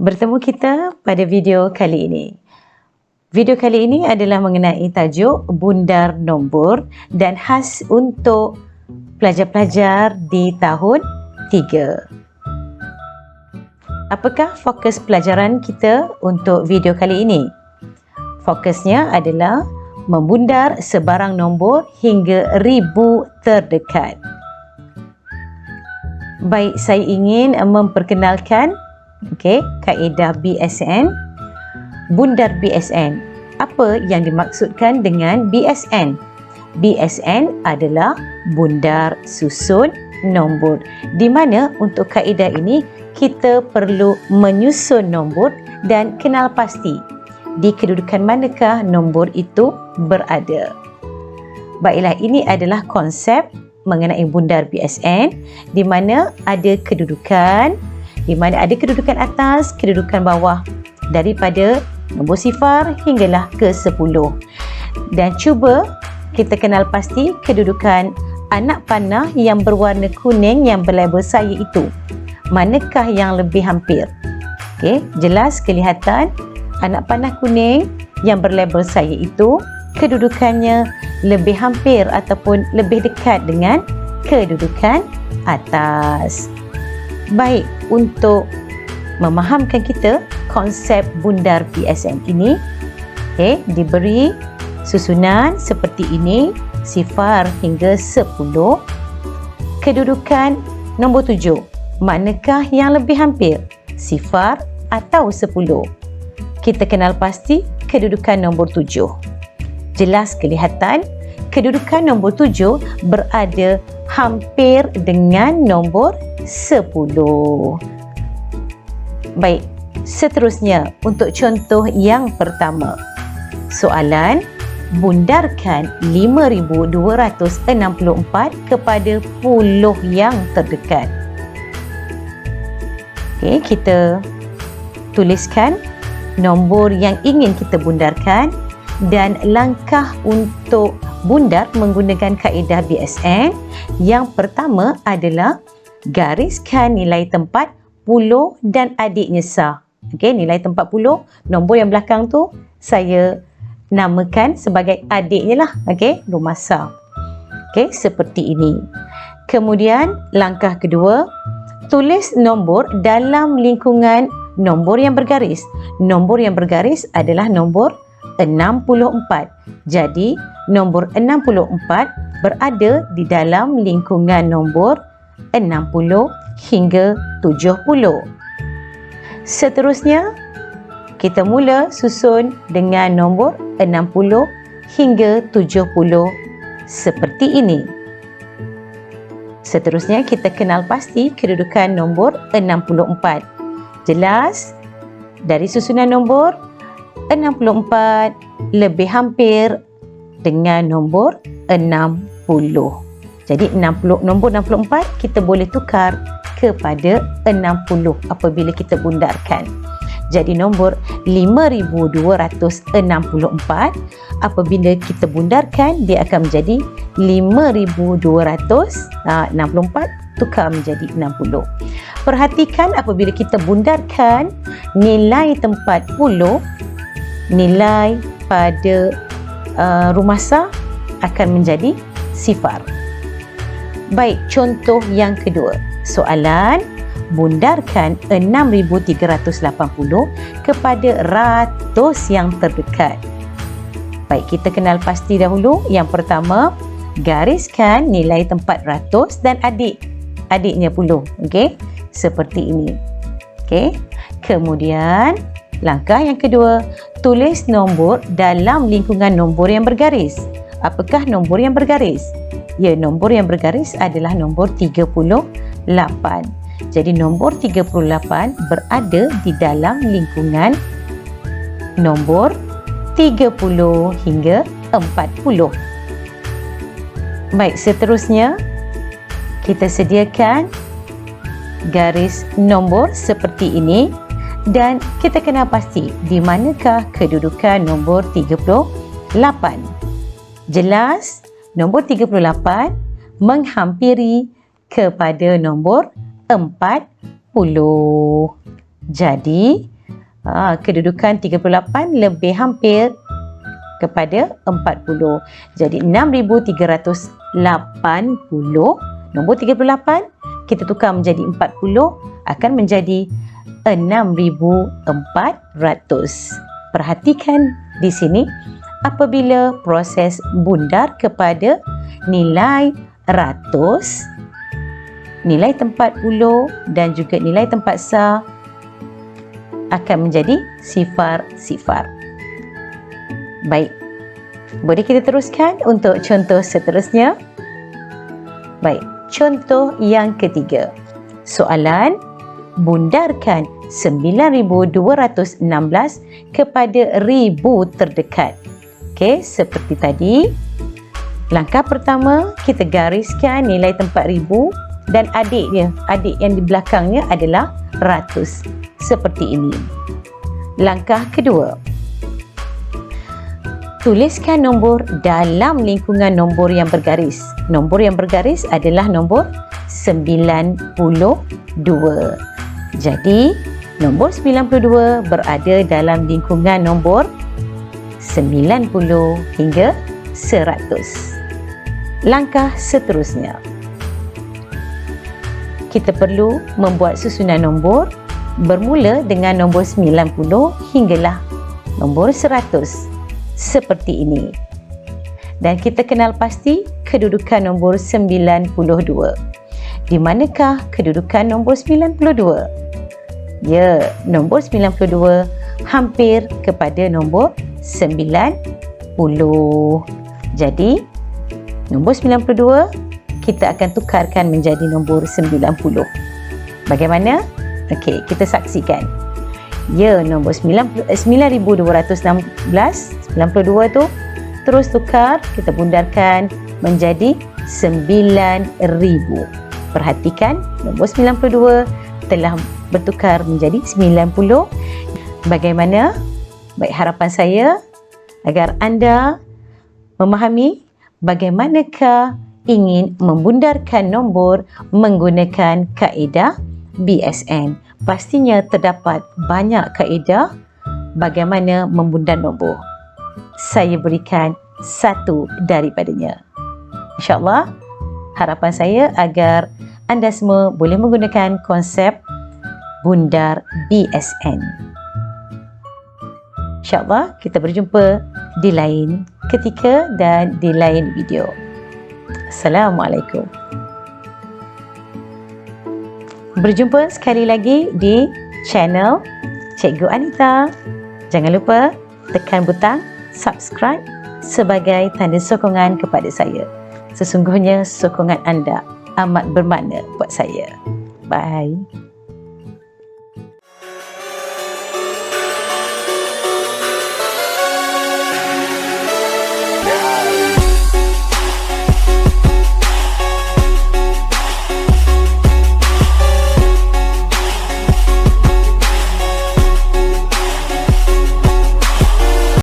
Bertemu kita pada video kali ini. Video kali ini adalah mengenai tajuk bundar nombor dan khas untuk pelajar-pelajar di tahun 3. Apakah fokus pelajaran kita untuk video kali ini? Fokusnya adalah membundar sebarang nombor hingga ribu terdekat. Baik, saya ingin memperkenalkan kaedah BSN. Bundar BSN. Apa yang dimaksudkan dengan BSN? BSN adalah bundar susun nombor. Di mana untuk kaedah ini kita perlu menyusun nombor dan kenal pasti di kedudukan manakah nombor itu berada. Baiklah, ini adalah konsep mengenai bundar BSN di mana ada kedudukan, atas, kedudukan bawah daripada nombor sifar hinggalah ke 10. Dan cuba kita kenal pasti kedudukan anak panah yang berwarna kuning yang berlabel saya itu. Manakah yang lebih hampir? Jelas kelihatan anak panah kuning yang berlabel saya itu kedudukannya lebih hampir ataupun lebih dekat dengan kedudukan atas. Baik, untuk memahamkan kita konsep bundar BSN ini, diberi susunan seperti ini, sifar hingga 10. Kedudukan nombor 7, manakah yang lebih hampir? Sifar atau 10? Kita kenal pasti kedudukan nombor 7. Jelas kelihatan kedudukan nombor 7 berada hampir dengan nombor 10. Baik, seterusnya untuk contoh yang pertama. Soalan, bundarkan 5,264 kepada puluh yang terdekat. Kita tuliskan nombor yang ingin kita bundarkan dan langkah untuk bundar menggunakan kaedah BSN. Yang pertama adalah gariskan nilai tempat puluh dan adiknya sah. Nilai tempat puluh, nombor yang belakang tu saya namakan sebagai adiknya lah, rumah sah. Seperti ini. Kemudian langkah kedua, tulis nombor dalam lingkungan nombor yang bergaris. Nombor yang bergaris adalah nombor 64. Jadi nombor 64 berada di dalam lingkungan nombor 60 hingga 70. Seterusnya, kita mula susun dengan nombor 60 hingga 70 seperti ini. Seterusnya, kita kenal pasti kedudukan nombor 64. Jelas, dari susunan nombor 64 lebih hampir dengan nombor 60. Jadi nombor 64 kita boleh tukar kepada 60 apabila kita bundarkan. Jadi nombor 5,264 apabila kita bundarkan dia akan menjadi 5,264 tukar menjadi 60. Perhatikan apabila kita bundarkan nilai tempat puluh, nilai pada rumah sah akan menjadi sifar. Baik, contoh yang kedua. Soalan, bundarkan 6,380 kepada ratus yang terdekat. Baik, kita kenal pasti dahulu. Yang pertama, gariskan nilai tempat ratus dan adiknya puluh. Seperti ini. Kemudian, langkah yang kedua, tulis nombor dalam lingkungan nombor yang bergaris. Apakah nombor yang bergaris? Ya, nombor yang bergaris adalah nombor 38. Jadi nombor 38 berada di dalam lingkungan nombor 30 hingga 40. Baik, seterusnya kita sediakan garis nombor seperti ini dan kita kenal pasti di manakah kedudukan nombor 38. Jelas, nombor 38 menghampiri kepada nombor 40. Jadi, Kedudukan 38 lebih hampir kepada 40. Jadi 6,380, nombor 38 kita tukar menjadi 40 akan menjadi 6,400. Perhatikan di sini apabila proses bundar kepada nilai ratus, nilai tempat puluh dan juga nilai tempat sah akan menjadi sifar-sifar. Baik, boleh kita teruskan untuk contoh seterusnya. Baik, contoh yang ketiga. Soalan, bundarkan 9,216 kepada 1,000 terdekat. Okey, seperti tadi. Langkah pertama, kita gariskan nilai tempat 1,000 dan adik yang di belakangnya adalah ratus. Seperti ini. Langkah kedua, tuliskan nombor dalam lingkungan nombor yang bergaris. Nombor yang bergaris adalah nombor 92. Jadi, nombor 92 berada dalam lingkungan nombor 90 hingga 100. Langkah seterusnya, kita perlu membuat susunan nombor bermula dengan nombor 90 hinggalah nombor 100. Seperti ini. Dan kita kenal pasti kedudukan nombor 92. Di manakah kedudukan nombor 92? Ya, nombor 92 hampir kepada nombor 90. Jadi, nombor 92 kita akan tukarkan menjadi nombor 90. Bagaimana? Okey, kita saksikan. Ya, nombor 9,216, 92 tu terus tukar, kita bundarkan menjadi 9,000. Perhatikan, nombor 92 telah bertukar menjadi 90. Bagaimana? Baik, harapan saya agar anda memahami bagaimanakah ingin membundarkan nombor menggunakan kaedah BSN. Pastinya terdapat banyak kaedah bagaimana membundar nombor. Saya berikan satu daripadanya. InsyaAllah, harapan saya agar anda semua boleh menggunakan konsep bundar BSN. InsyaAllah, kita berjumpa di lain ketika dan di lain video. Assalamualaikum. Berjumpa sekali lagi di channel Cikgu Anita. Jangan lupa tekan butang subscribe sebagai tanda sokongan kepada saya. Sesungguhnya sokongan anda amat bermakna buat saya. Bye.